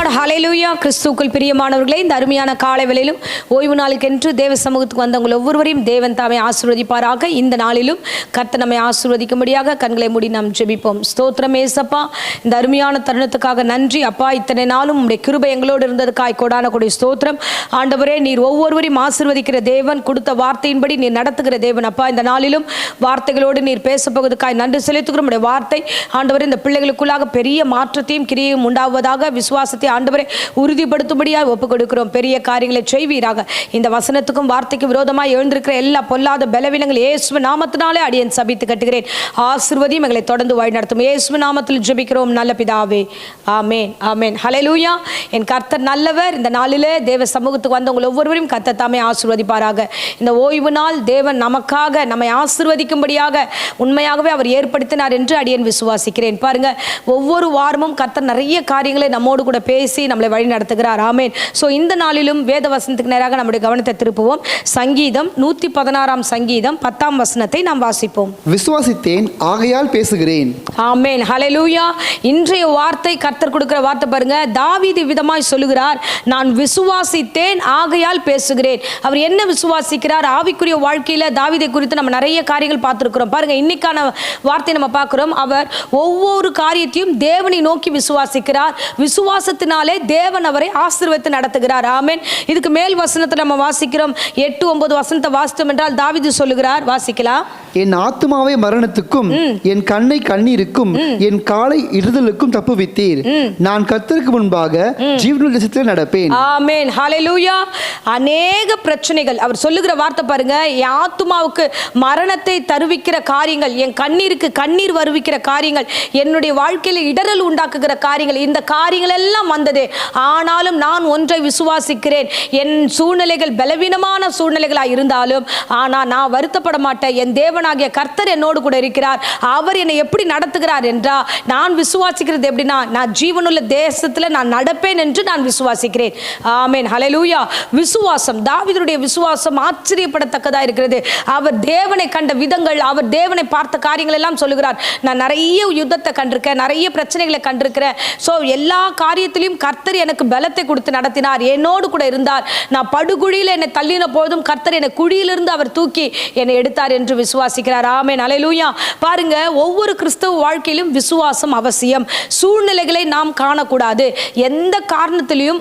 Lord, ஹல்லேலூயா. கிறிஸ்துவுக்குள் பிரியமானவர்களே, இந்த அருமையான காலை வேளையிலும் ஓய்வு நாளுக்கென்று தேவ சமூகத்துக்கு வந்தவங்கள் ஒவ்வொருவரையும் தேவன் தாமே ஆசீர்வதிப்பாராக. இந்த நாளிலும் கர்த்தர் நம்மை ஆசீர்வதிக்கும்படியாக கண்களை மூடி நாம் ஜெபிப்போம். ஸ்தோத்திரம் ஏசப்பா, இந்த அருமையான தருணத்துக்காக நன்றி அப்பா. இத்தனை நாளும் உம்முடைய கிருபை எங்களோடு இருந்ததுக்காய் கோடான கொடி ஸ்தோத்திரம் ஆண்டவரே. நீர் ஒவ்வொருவரையும் ஆசீர்வதிக்கிற தேவன், கொடுத்த வார்த்தையின்படி நீர் நடத்துகிற தேவன் அப்பா. இந்த நாளிலும் வார்த்தைகளோடு நீர் பேசப்போவதற்காய் நன்றி செலுத்துகிறோம். உம்முடைய வார்த்தை ஆண்டவரே இந்த பிள்ளைகளுக்குள்ளாக பெரிய மாற்றத்தையும் கிரியையும் உண்டாவதாக, விசுவாசத்தை ஆண்டவரை உறுதிப்படுத்தும்படியாக ஒப்புக் கொடுக்கிறோம். பெரிய காரியங்களை செய்வீராக. இந்த வசனத்துக்கும் வார்த்தைக்கு விரோதமாக எழுந்திருக்கிற எல்லா பொல்லாத பலவீனங்கள் இயேசு நாமத்தினாலே அடியேன் சபித்து கட்டுகிறேன். ஆசீர்வதியும் எங்களை தொடர்ந்து வழி நடத்தும். இயேசு நாமத்தில் ஜெபிக்கிறோம் நல்ல பிதாவே, ஆமென், ஆமென். ஹல்லேலூயா. என் கர்த்தர் நல்லவர். இந்த நாளிலே தேவ சமூகத்துக்கு வந்தவங்க ஒவ்வொருவரையும் கர்த்தர் தாமே ஆசீர்வதிப்பாராக. இந்த ஓய்வு நாள் தேவன் நமக்காக நம்மை ஆசீர்வதிக்கும்படியாக உண்மையாகவே அவர் ஏற்படுத்தினார் என்று அடியேன் விசுவாசிக்கிறேன். பாருங்க, ஒவ்வொரு வாரமும் கர்த்தர் நிறைய காரியங்களை நம்மோடு கூட பேசி நம்மளை வழி நடத்துகிறார். ஆமென். ஸோ இந்த நாளிலும் வேத வசனத்துக்கு நேராக நம்முடைய கவனத்தை திருப்புவோம். சங்கீதம் 116 சங்கீதம் 10 வசனத்தை நாம் வாசிப்போம். விசுவாசித்தேன் ஆகையால் பேசுகிறேன். ஆமென், ஹல்லேலூயா. இன்றைய வார்த்தை கர்த்தர் கொடுக்கிற வார்த்தை பாருங்க. தாவீது விதமாய் சொல்லுகிறார், நான் விசுவாசித்தேன் ஆகையால் பேசுகிறேன். அவர் என்ன விசுவாசிக்கிறார்? ஆவிக்குரிய வாழ்க்கையில தாவீதை குறித்து நம்ம நிறைய காரியங்கள் பார்த்திருக்கிறோம். பாருங்க, இன்னைக்கான வார்த்தை நம்ம பார்க்கிறோம். அவர் ஒவ்வொரு காரியத்தையும் தேவனை நோக்கி விசுவாசிக்கிறார். விசுவாசத்தினாலே தேவன் அவரை ஆசீர்வதித்து நடத்துகிறார். ஆமென். இதுக்கு மேல் வசனத்தை நம்ம வாசிக்கிறோம். 8-9 வசனத்தை வாசித்தோம் என்றால் தாவீது சொல்லுகிறார், வாசிக்கலாம். என் ஆத்துமாவை மரணத்துக்கும் என் கண்ணை கண்ணீருக்கும் என் காலை இடுதலுக்கும் தப்புவித்தீர். நான் கர்த்தருக்கு முன்பாக ஜீவனுள்ள தேசத்தில் நடப்பேன். ஆமென், ஹல்லேலூயா. அநேக பிரச்சனைகள் அவர் சொல்லுகிற வார்த்தை பாருங்க. என் ஆத்துமாவுக்கு மரணத்தை தருவிக்கிற காரியங்கள், என் கண்ணீருக்கு கண்ணீர் வருவிக்கிற காரியங்கள், என்னுடைய வாழ்க்கையில் இடரல் உண்டாக்குகிற காரியங்கள், இந்த காரியங்கள் எல்லாம் வந்தது. ஆனாலும் நான் ஒன்றை விசுவாசிக்கிறேன். என் சூழ்நிலைகள் பலவீனமான சூழ்நிலைகளாக இருந்தாலும் ஆனால் நான் வருத்தப்பட மாட்டேன். என் தேவனாகிய கர்த்தர் என்னோடு கூட இருக்கிறார். அவர் என்னை எப்படி நடத்துகிறார் என்றா, நான் விசுவாசிக்கிறது எப்படின்னா, நான் ஜீவனுள்ள தேசத்தில் நான் நடப்பேன் என்று நான் விசுவாசிக்கிறேன். ஆமென், ஹல்லேலூயா. விசுவாசம், தாவீதுடைய விசுவாசம் ஆச்சரியப்படத்தக்கதாக இருக்கிறது. அவர் தேவனை கண்ட விதங்கள், அவர் தேவனை பார்த்த காரியங்கள் எல்லாம் சொல்லுகிறார். நான் நிறைய யுத்தத்தை கண்டிருக்கேன், நிறைய பிரச்சனைகளை கண்டிருக்கிறேன். ஸோ எல்லா காரியத்திலையும் கர்த்தர் எனக்கு பலத்தை கொடுத்து நடத்தினார், என்னோடு கூட இருந்தார். நான் படுகுழியில் என்னை தள்ளின போதும் கர்த்தர் என்னை குழியிலிருந்து அவர் தூக்கி என்னை எடுத்தார் என்று விசுவாசிக்கிறார். ஆமென், ஹல்லேலூயா. பாருங்க, ஒவ்வொரு கிறிஸ்தவ வாழ்க்கையிலும் விசுவாசம் அவசியம். சூழ்நிலைகளை நாம் காணக்கூடாது. எந்த காரணத்திலையும்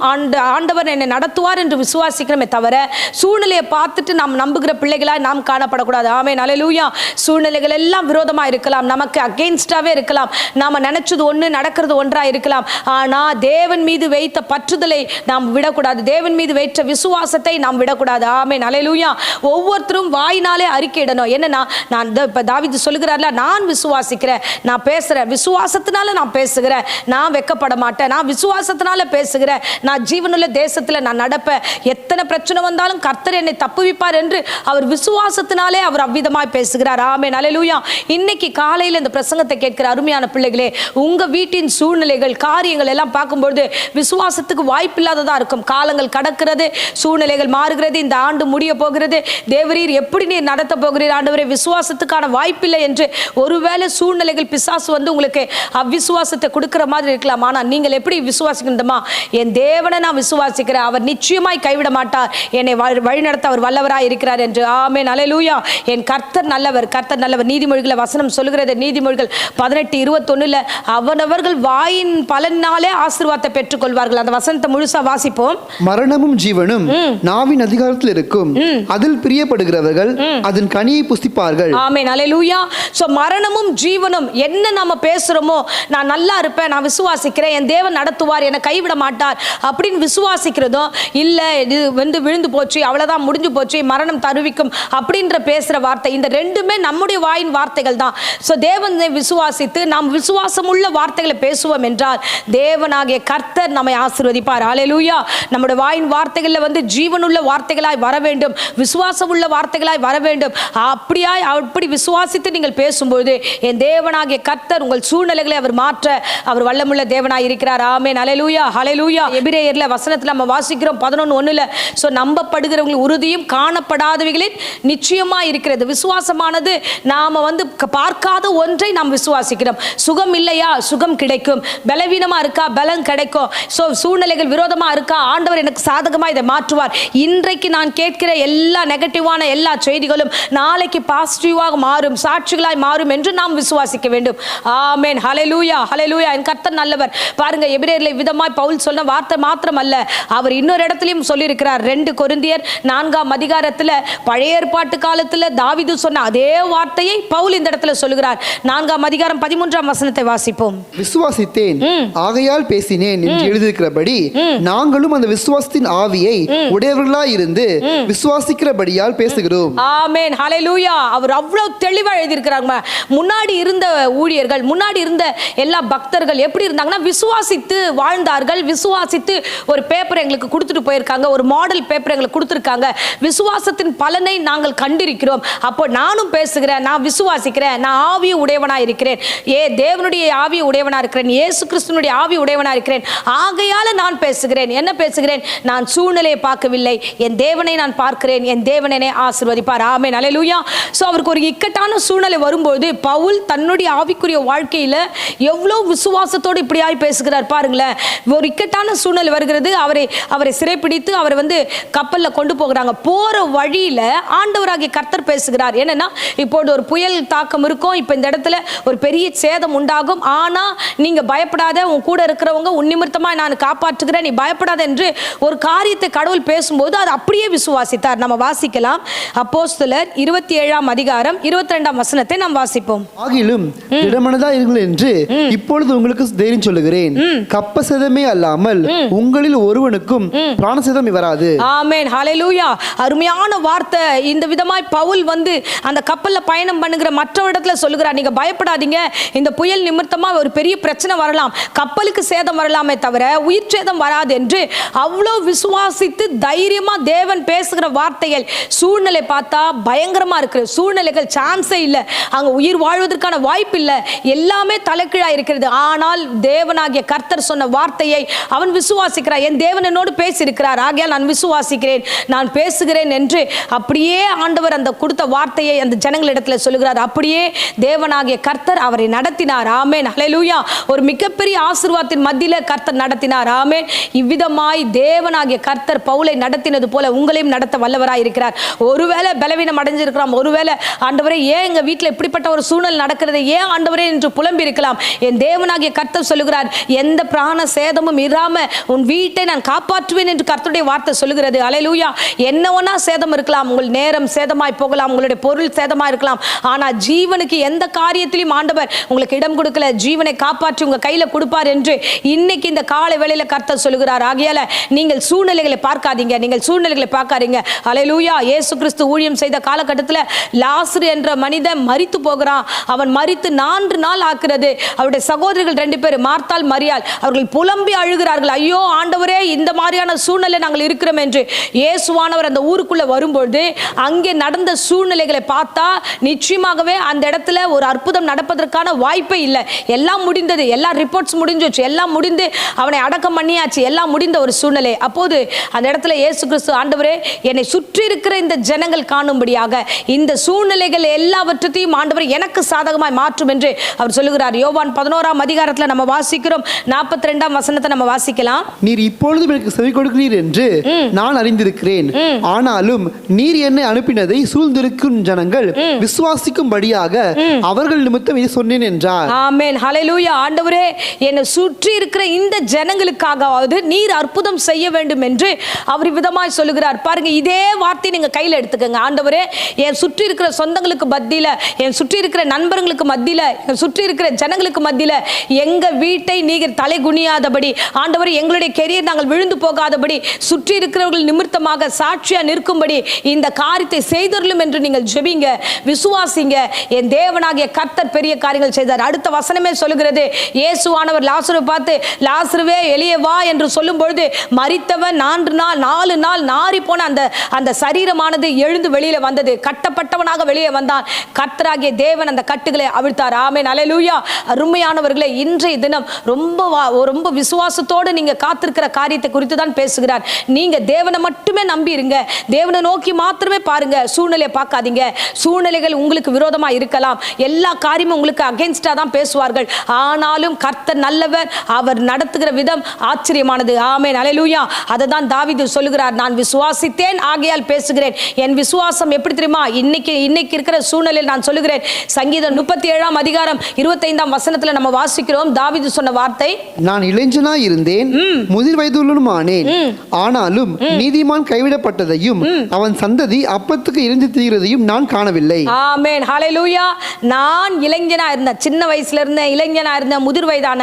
ஆண்டவர் என்னை நடத்துவார் என்று விசுவாசிக்கிறோமே தவிர சூழ்நிலையை பார்த்துட்டு நாம் நம்புகிற பிள்ளைகளாய் நாம் காணப்படக்கூடாது. ஆமென், ஹல்லேலூயா. சூழ்நிலைகள் எல்லாம் விரோதமாக இருக்கலாம், நமக்கு அகெயின்ஸ்டாவே இருக்கலாம், நாம நினைச்சது ஒன்று நடக்கிறது ஒன்றா இருக்கலாம். ஆனா தேவன் மீது வைத்த பற்றுதலை நாம் விடக்கூடாது. தேவன் மீது வைத்த விசுவாசத்தை நாம் விடக்கூடாது. ஆமென், ஹல்லேலூயா. ஒவ்வொருத்தரும் வாயினாலே அறிக்கையிடணும். என்னன்னா, நான் இப்ப தாவீது சொல்லுகிறார்ல, நான் விசுவாசிக்கிறேன், நான் பேசுறேன், விசுவாசத்தினால நான் பேசுகிறேன், நான் வெட்கப்பட மாட்டேன், நான் விசுவாசத்தினால பேசுகிறேன், நான் ஜீவனுள்ள தேசத்துல நான் நடப்பேன், எத்தனை பிரச்சனை வந்தாலும் கர்த்தர் என்னை தப்புவிப்பார் என்று அவர் விசுவாசத்தினாலே அவர் அவ்விதமாய் பேசுகிறார். ஆமென், ஹல்லேலூயா. இன்னைக்கு காலையில் இந்த பிரசங்கத்தை கேட்கிற அருமையான பிள்ளைகளே, உங்க வீட்டின் சூழ்நிலைகள் காரியங்கள் எல்லாம் பார்க்கும்போது விசுவாசத்துக்கு வாய்ப்பில்லாததா இருக்கும். காலங்கள் கடக்கிறது, சூழ்நிலைகள் மாறுகிறது, இந்த ஆண்டு முடிய போகிறது. தேவரீர் எப்படி நீர் நடத்த போகிறீர் ஆண்டவரே, விசுவாசத்துக்கான வாய்ப்பில்லை என்று ஒருவேளை சூழ்நிலைகள் பிசாசு வந்து உங்களுக்கு அவ்விசுவாசத்தை கொடுக்கிற மாதிரி இருக்கலாம். ஆனால் நீங்கள் எப்படி விசுவாசிக்கணுமா? என் தேவனை நான் விசுவாசிக்கிறேன், அவர் நிச்சயமாய் கைவிட மாட்டார், என்னை வழிநடத்த அவர் வல்லவராய் இருக்கிறார் என்று. ஆமென், ஹல்லேலூயா. என் கர்த்தர் நல்லவர், கர்த்தர் நல்லவர். நீதிமொழிகளை வசனம் சொல்லுகிறது. நீதிமொழிகள் 18:21 அவனவர்கள் வாயின் பலனாலே ஆசீர்வாதத்தை பெற்றுக் கொள்வார்கள். அந்த வசனத்தை முழுசா வாசிப்போம். மரணமும் ஜீவனும் நாவின் அதிகாரத்தில் இருக்கும், அதில் பிரியப்படுகிறவர்கள் அதன் கனியை புசிப்பார்கள். ஆமென், ஹல்லேலூயா. சோ மரணமும் ஜீவனும், என்ன நாம பேசுறோமோ, நான் நல்லா இருப்பேன், நான் விசுவாசிக்கிறேன், என் தேவன் நடத்துவார், என்னை கைவிட மாட்டார் அப்படின்னு விசுவாசிக்கிறதும் இல்ல, இது வந்து விழுந்து போச்சு, அவ்வளவுதான் முடிஞ்சு போச்சு, மரணம் தருவிக்கும் அப்படின்ற பேசுற வார்த்தை, இந்த ரெண்டுமே நம்முடைய வாயின் வார்த்தைகள் தான். சோ தேவனை விசுவாசித்து நாம் விசுவாசம் உள்ள வார்த்தைகளை பேசுவோம் என்றால் தேவனாகிய கர்த்தர் நம்மை ஆசீர்வதிப்பார். ஹல்லேலூயா. நம்முடைய வாயின் வார்த்தைகள்ல வந்து ஜீவனுள்ள வார்த்தைகளாய் வர வேண்டும், விசுவாசம் உள்ள வார்த்தைகளாய் வர வேண்டும். அப்படி விசுவாசித்து நீங்கள் பேசும்போது என் தேவனாகிய கர்த்தர் உங்கள் சூழ்நிலைகளை அவர் மாற்ற அவர் வல்லமுள்ள தேவனாய் இருக்கிறார். ஆமென், ஹல்லேலூயா, ஹல்லேலூயா. எபிரேயர்ல வசனத்துல நம்ம வாசிக்கிறோம் 11:1. சோ நம்பப்படுகிறவர்கள் உறுதியும் காணப்படாதவைகளில் நிச்சயமா இருக்கிறது. விசுவாசமானது நாம வந்து பார்க்காத ஒன்றை நாம் விசுவாசிக்கிறோம். சுகம் இல்லையா, சுகம் கிடைக்கும். பலவீனமா இருக்கா, பலம் கிடைக்கும். இருக்கும். ஸோ சூழ்நிலைகள் விரோதமா இருக்கா, ஆண்டவர் எனக்கு சாதகமா இதை மாற்றுவார். இன்றைக்கு நான் கேட்கிற எல்லா நெகட்டிவான எல்லா செய்திகளும் நாளைக்கு பாசிட்டிவாக மாறும், சாட்சிகளாய் மாறும் என்று நாம் விசுவாசிக்க வேண்டும். ஆமென். ஹல்லேலூயா, ஹல்லேலூயா. என் கர்த்தர் நல்லவர். பாருங்க, எபிரேயர்ல விதமாய் பவுல் சொன்ன வார்த்தை மாத்திரம் அல்ல, அவர் இன்னொரு இடத்துலயும் சொல்லியிருக்கிறார். 2 கொரிந்தியர் 4ஆம் அதிகாரத்துல பழைய ஏற்பாட்டு காலத்துல தாவீது சொன்ன அதே வார்த்தையை பவுல் இந்த இடத்துல சொல்லுகிறார். 4ஆம் அதிகாரம் 13ஆம் வசனத்தை வாசிப்போம். விசுவாசித்தேன் ஆகையால் பேசினேன் என்று எழுதியிருக்கிறபடி நாங்களும் அந்த விசுவாசத்தின் ஆவியை உடையவர்களாய் இருந்து விசுவாசிக்கிறபடியால் பேசுகிறோம். ஆமென். ஹல்லேலூயா. அவர் அவ்வளவு தெளிவா எழுதியிருக்கிறாங்க. முன்னாடி இருந்த ஊழியர்கள், முன்னாடி இருந்த எல்லா பக்தர்கள் எப்படி இருந்தாங்கன்னா, விசுவாசித்து வாழ்ந்தார்கள். விசுவாசித்து ஒரு பேப்பர் எங்களுக்கு கொடுத்துட்டு போயிருக்காங்க, ஒரு மாடல் பேப்பர் எங்களுக்கு கொடுத்துருக்காங்க. விசுவாசத்தின் பலனை நாங்கள் கண்டிருக்கிறோம். அப்போ நானும் பேசுகிறேன், நான் விசுவாசிக்கிறேன், நான் ஆவியை உடையவனா இருக்கிறேன், தேவனுடைய ஆவியை உடையவனா இருக்கிறேன், இயேசு கிறிஸ்துவினுடைய ஆவி உடையவனா இருக்கிறேன். ஆகையால நான் பேசுகிறேன். என்ன பேசுகிறேன்? நான் சூழ்நிலையை பார்க்கவில்லை, என் தேவனை நான் பார்க்கிறேன், என் தேவனை ஆசீர்வதிப்பார். ஆமென். ஹல்லேலூயா. சோ அவருக்கு ஒரு இக்கட்டான சூழ்நிலை வரும்போது பவுல் தன்னுடைய ஆவிக்குரிய வாழ்க்கையில எவ்வளவு விசுவாசத்தோடு இப்படியாய் பேசுகிறார் பாருங்களேன். ஒரு இக்கட்டான சூழ்நிலை வருகிறது, அவரை சிறைப்பிடித்து அவரை கப்பல்ல கொண்டு போகிறாங்க. போற வழியில ஆண்டவராகிய கர்த்தர் பேசுகிறார். என்னன்னா, இப்போது ஒரு புயல் தாக்கம் இருக்கும், இப்ப இந்த இடத்துல ஒரு பெரிய சேதம் உண்டாகும், ஆனா நீங்க பயப்படாத, உன் கூட இருக்கிறவங்க உன் நிமித்தமா நான் காப்பாற்றுகிறேன், நீ பயப்படாத என்று ஒரு காரியத்தை கடவுள் பேசும்போது அது அப்படியே விசுவாசித்தார். நம்ம வாசிக்கலாம். அப்போஸ்தலர் 27ஆம் அதிகாரம் 22ஆம் வசனத்தை நாம் வாசிப்போம். ஆகிலும் திடமனதா இருங்கள் என்று இப்பொழுது உங்களுக்கு தைரியம் சொல்லுகிறேன், கப்ப சேதமே அல்லாமல் உங்களில் ஒருவனுக்கும் பிராண சேதம் வராது. ஆமென். ஹல்லேலூயா. அருமையான வார்த்தை. இந்த விதமாய் பவுல் அந்த கப்பல்ல பயணம் பண்ணுகிற மற்ற இடத்துல சொல்லுகிறார், நீங்க பயப்படாதீங்க, இந்த புயல் நிமித்தமா ஒரு பெரிய பிரச்சனை வரலாம், கப்பலுக்கு சேதம் வரலாமே தவிர உயிர் சேதம் வராது என்று அவ்வளவு விசுவாசித்து தைரியமா தேவன் பேசுகிற வார்த்தைகள். சூழ்நிலை பார்த்தா பயங்கரமா இருக்கு, சூழ்நிலைகள் சான்ஸே இல்லை, அங்க உயிர் வாழ்வதற்கான வாய்ப்பு இல்லை, எல்லாமே தலைகீழா இருக்கிறது. ஆனால் தேவனாகிய கர்த்தர் சொன்ன வார்த்தையை அவன் விசுவாசிக்கிறார். என் தேவன் என்னோடு பேசியிருக்கிறார், ஆகையால் நான் விசுவாசிக்கிறேன், நான் பேசுகிறேன் என்று அப்படியே ஆண்டவர் அந்த கொடுத்த வார்த்தையை அந்த ஜனங்களிடத்துல சொல்லுகிறார். அப்படியே தேவனாகிய கர்த்தர் அவரை நடத்தினார். ஆமென். ஹல்லேலூயா. ஒரு மிகப்பெரிய ஆசீர்வாதத்தின் மத்தியில கர்த்தர் நடத்தினார். ஆமென். இவ்விதமாய் தேவனாகிய கர்த்தர் பவுலை நடத்தினது போல உங்களையும் நடத்த வல்லவராய் இருக்கிறார். ஒருவேளை பலவீனம் அடைஞ்சிருக்கலாம், ஒருவேளை ஆண்டவரே ஏன் எங்க வீட்டில் இப்படிப்பட்ட ஒரு சூழ்நிலை நடக்கிறது, ஏன் ஆண்டவரே என்று புலம்பி இருக்கலாம். என் தேவனாகிய கர்த்தர் சொல்லுகிறார், எந்த பிராண சேதமும் இராம உன் வீட்டை நான் காப்பாற்றுவேன் என்று கர்த்தருடைய வார்த்தை சொல்லுகிறது. ஹல்லேலூயா. என்னவனா சேதம் இருக்கலாம், உங்கள் நேரம் சேதமாய் போகலாம், உங்களுடைய பொருள் சேதமா இருக்கலாம், ஆனா ஜீவனுக்கு எந்த காரியத்திலும் ஆண்டவர் உங்களுக்கு இடம் கொடுக்கல, ஜீவனை காப்பாற்றி உங்க கையில கொடுப்பார் என்று இன்னைக்கு இந்த காலை வேளையில கர்த்தர் சொல்லுகிறார். ஆகையால நீங்கள் சூழ்நிலைகளை பார்க்காதீங்க, நீங்கள் சூழ்நிலைகளை பார்க்காதீங்க. ஹல்லேலூயா. இயேசு கிறிஸ்து ஊழியம் செய்த காலகட்டத்தில் லாசரு என்ற மனிதன் மரித்து போகிறான். அவன் மரித்து 4 நாள் ஆக்குறது. அவருடைய சகோதரிகள் 2 பேர், மார்த்தாள் மரியாள், அவர்கள் புலம்பி அழுகிறார்கள், ஐயோ ஆண்டவரே இந்த மாதிரியான சூழ்நிலை நாங்கள் இருக்கிறோம் என்று. இயேசுவானவர் அந்த ஊருக்குள்ள வரும்பொழுது அங்கே நடந்த சூழ்நிலைகளை பார்த்தா நிச்சயமாகவே அந்த இடத்துல ஒரு அற்புதம் நடப்பதற்கான வாய்ப்பே இல்லை. எல்லாம் முடிந்தது, எல்லா ரிப்போர்ட்ஸ் முடிஞ்சிச்சு, எல்லாம் முடிந்து அவனை அடக்கம் பண்ணியாச்சு, எல்லாம் முடிந்த ஒரு சூழ்நிலை. அப்போது அந்த இடத்துல இயேசு கிறிஸ்து, ஆண்டவரே என்னை சுற்றி இருக்கிற இந்த ஜனங்கள் காணும்படியாக இந்த சூழ்நிலைகள் எல்லாவற்றையும் ஆண்டவர் எனக்கு சாதகமாய் மாற்றும் என்று அவர் சொல்லுகிறார். யோவான் 11ஆம் அதிகாரத்தில் நம்ம வாசிக்கிறோம், 42ஆம் வசனத்தை நம்ம வாசிக்கலாம். நீர் இப்பொழுது எனக்கு செவி கொடுக்கிறீர் என்று நான் அறிந்திருக்கிறேன், ஆனாலும் நீர் என்னை அனுப்பினதை சூழ்ந்திருக்கும் ஜனங்கள் விசுவாசிக்கும்படியாக அவர்கள் நிமித்தம் இதை சொன்னேன் என்றார். ஆமென். ஹல்லேலூயா. ஆண்டவரே என்னை சுற்றி இருக்கிற இந்த ஜனங்களுக்காகவாவது நீர் அற்புதம் செய்ய வேண்டும் என்று அவர் விதமாய் சொல்லுகிறார். பாருங்க, இதே வார்த்தை நீங்க கையில எடுத்துக்கங்க. ஆண்டவரே என் சுற்றி இருக்கிற சொந்தங்களுக்கு மத்தியில, என் சுற்றி இருக்கிற நண்பர்களுக்கு மத்தியில, என் சுற்றி இருக்கிற ஜனங்களுக்கு மத்தியில எங்க வீட்டை நீர் தலை குனியாதபடி, ஆண்டவரே எங்களுடைய கெரியர் நாங்கள் விழுந்து போகாதபடி, சுற்றி இருக்கிறவர்கள் நிமித்தமாக சாட்சியா நிற்கும்படி இந்த காரியத்தை செய்தருளும் என்று நீங்கள் ஜெபிங்க, விசுவாசிங்க. என் தேவனாகிய கர்த்தர் பெரிய காரியங்கள் செய்தார். அடுத்த வசனமே சொல்லுகிறது, இயேசுவானவர் லாசருவை பார்த்து, லாசருவே வெளியே வா என்று சொல்லும் பொழுது மரித்தவன் 4 நாள் நாறி போன அந்த சரீரமானது எழுந்து வெளியில வந்தது. கட்டப்பட்டவனாக வெளியே வந்தான். கர்த்தராகிய தேவன் அந்த கட்டுகளை அவிழ்த்தார். ஆமென். அல்லேலூயா. அருமையானவர்களே, இன்றைய தினம் ரொம்ப விசுவாசத்தோடு நீங்க காத்திருக்கிற காரியத்தை குறித்து தான் பேசுகிறார். நீங்க தேவனை மட்டுமே நம்பி இருங்க, தேவனை நோக்கி மாத்திரமே பாருங்க, சூழ்நிலையை பார்க்காதீங்க. சூழ்நிலைகள் உங்களுக்கு விரோதமா இருக்கலாம், எல்லா காரியமும் உங்களுக்கு அகைன்ஸ்டா தான் பேசுவார்கள், ஆனாலும் கர்த்தர் நல்லவர், அவர் நடத்துகிற விதம் ஆச்சரியமானது. ஆமென், அல்லேலூயா. அதை தான் தாவீது சொல்லுகிறார், நான் விசுவாசித்தேன் ஆகையால் பேசுகிறேன். என் விசுவாசம் எப்படி தெரியுமா? இன்னைக்கு இருக்கிற சூழ்நிலையில் நான் சொல்லுகிறேன். சங்கீதம் 37 அதிகாரம் 25 வசனத்துல நம்ம வாசிக்கிறோம் தாவீது சொன்ன வார்த்தை, நான் இளைஞனாய் இருந்தேன், முதிர் வயதுள்ளனுமானேன், ஆனாலும் நீதிமான் கைவிடப்பட்டதையும் அவன் சந்ததி அப்பத்துக்கு இருந்து தீர்கிறதையும் நான் காணவில்லை. ஆமென், ஹல்லேலூயா. நான் இளைஞனா இருந்தேன், சின்ன வயசுல இருந்தேன், இளைஞனா இருந்தேன், முதிர் வயதான,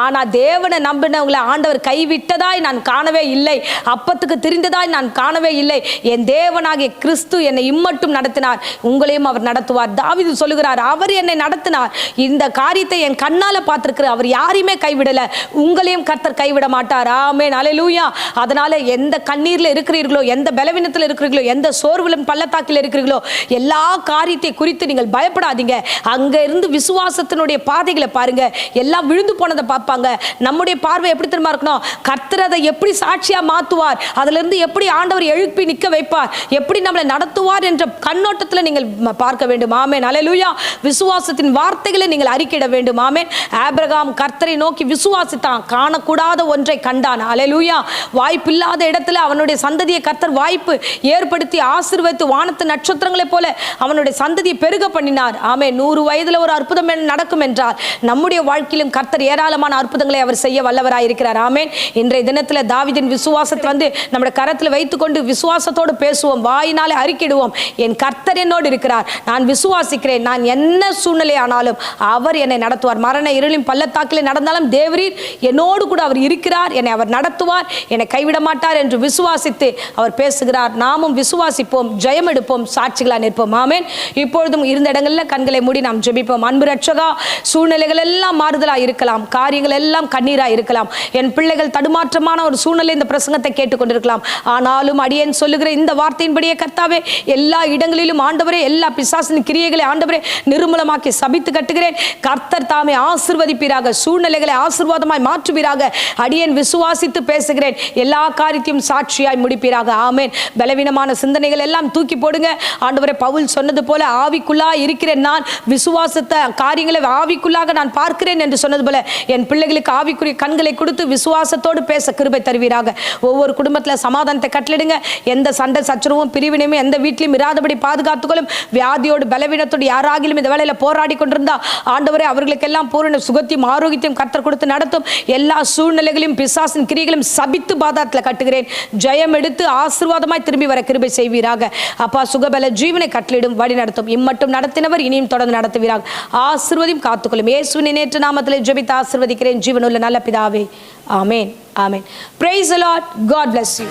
ஆனா தேவனை நம்பினவங்களை ஆண்டவர் கைவிட்டதாய் நான் காணவே இல்லை, அப்பத்துக்கு திரிந்ததாய் நான் காணவே இல்லை. என் தேவனாகிய கிறிஸ்து என்னை இம்மட்டும் நடத்தினார், உங்களையும் அவர் நடத்துவார். தாவீது சொல்லுகிறார், அவர் என்னை நடத்தினார், இந்த காரியத்தை என் கண்ணால பார்த்திருக்கிறார், அவர் யாரையுமே கைவிடல, உங்களையும் கர்த்தர் கைவிட மாட்டார். ஆமென், அல்லேலூயா. அதனால எந்த கண்ணீர்ல இருக்கிறீர்களோ, எந்த பலவீனத்தில் இருக்கிறீர்களோ, எந்த சோர்விலும் பள்ளத்தாக்கில் இருக்கிறீர்களோ, எல்லா காரியத்தை குறித்து நீங்கள் பயப்படாதீங்க. அங்க இருந்து விசுவாசத்தினுடைய பாதைகளை பாருங்க. எல்லாம் விழுந்து போனதை பார்ப்பாங்க. நம்முடைய பார்வை எப்படி தெரியுமா இருக்கணும்? கர்த்தர் அதை எப்படி சாட்சியா மாத்துவார், அதுல இருந்து எப்படி ஆண்டவர் எழுப்பி நிக்க வைப்பார், எப்படி நம்மளை நடத்துவார் என்ற கண்ணோட்டத்தில் நீங்கள் பார்க்க வேண்டும். ஆமென், அல்லேலூயா. விசுவாசத்தின் வார்த்தைகளை நீங்கள் அறிக்கையிட வேண்டும். ஆமென். ஆபிரகாம் கர்த்தரை நோக்கி விசுவாசித்தான், காணக்கூடாத ஒன்றை கண்டான். அல்லேலூயா. வாய்ப்பில்லாத இடத்துல அவனுடைய சந்ததியை கர்த்தர் வாய்ப்பு ஏற்படுத்தி ஆசீர்வதித்து வானத்து நட்சத்திரங்களை போல அவனுடைய சந்ததியை பெருக பண்ணினார். ஆமென். 100 வயதுல ஒரு அற்புதம் நடக்கும் என்றால் நம்முடைய வாழ்க்கையிலும் கர்த்தர் ஏராளமான அற்புதங்களை அவர் செய்ய வல்லவராய் இருக்கிறார். ஆமென். இன்றைய தினத்துல தாவீதின் விசுவாசத்தை நம்முடைய கரத்தில் வைத்துக்கொண்டு விசுவாசத்தோடு பேசுவோம், வாயினாலே அறிக்கையிடுவோம். என் கர்த்தர் என்னோடு இருக்கிறார், நான் விசுவாசிக்கிறேன், நான் என்ன சூழ்நிலை ஆனாலும் அவர் என்னை நடத்துவார். மரண இருளின் பள்ளத்தாக்கிலே நடந்தாலும் தேவரீர் என்னோடு கூட அவர் இருக்கிறார், என்னை அவர் நடத்துவார், என்னை கைவிட மாட்டார் என்று விசுவாசித்து அவர் பேசுகிறார். நாமும் விசுவாசிப்போம், ஜெயம் எடுப்போம், சாட்சிகளா நிற்போம். ஆமென். இப்பொழுதும் இருந்த இடங்களில் கண்களை மூடி நாம் ஜெபிப்போம். அன்பு ரட்சகா, சூழ்நிலைகள் எல்லாம் மாறுதலா இருக்கலாம், காரியங்கள் எல்லாம் கண்ணீரா இருக்கலாம், என் பிள்ளைகள் தடுமாற்றமான ஒரு சூழ்நிலை இந்த பிரசங்கத்தை கேட்டுக்கொண்டிருக்கலாம். ஆனாலும் அடியேன் சொல்லுகிற இந்த வார்த்தையின்படியே கர்த்தாவே, எல்லா இடங்களிலும் ஆண்டவரே, எல்லா பிசாசின் கிரியைகளை ஆண்டவரே நிர்மூலமாக்கி சபித்து கட்டுகிறேன். கர்த்தர் தாமே ஆசீர்வதிப்பீராக, சூழ்நிலைகளை ஆசீர்வாதமாய் மாற்றுவீராக. அடியேன் விசுவாசித்து பேசுகிறேன், எல்லா காரியத்தையும் சாட்சியாய் முடிப்பீராக. ஆமென். பலவீனமான சிந்தனைகள் எல்லாம் தூக்கி போடுங்க ஆண்டவரே. பவுல் சொன்னது போல ஆவிக்குள்ளா இருக்கிறேன், நான் விசுவாசத்தை காரியங்களை ஆவிக்குள்ளாக நான் பார்க்கிறேன் என்று சொன்னது போல என் பிள்ளைகளுக்கு ஆவிக்குரிய கண்களை கொடுத்து விசுவாசத்தோடு பேச கிருபை தருவீராக. ஒவ்வொரு குடும்பத்தில் சமாதானத்தை கட்டளிடுங்க. எந்த சண்டை சச்சரவும் பிரிவினையும் எந்த வீட்டிலும் இராதபடி பாதுகாத்துக்கொள்ளும். வியாதியோடு பலவீனத்தோடு யாராகிலும் இந்த வேளையில போராடி கொண்டிருந்தா ஆண்டவரே அவர்களுக்கெல்லாம் பூரண சுகத்தையும் ஆரோக்கியத்தையும் கர்த்தர் கொடுத்து நடத்தும். எல்லா சூழ்நிலைகளையும் பிசாசின் கிரியைகளையும் சபித்து பாதாளத்தில் கட்டுகிறேன். ஜெயம் எடுத்து ஆசீர்வாதமாய் திரும்பி வர கிருபை செய்வீராக. அப்பா, சுகபல ஜீவனை கட்டளிடும், வழி நடத்தும். இம்மட்டும் நடத்தினவர் இனியும் தொடர்ந்து நடத்துவீராக. ஆசீர்வதியும் காத்துக்கொள்ளும். இயேசுவின் நேற்று நாமத்தில் ஜெபித்து ஆசீர்வதிக்கிறேன் ஜீவனுள்ள நல்ல பிதாவே. ஆமென். ஆமென். Praise the Lord. God bless you.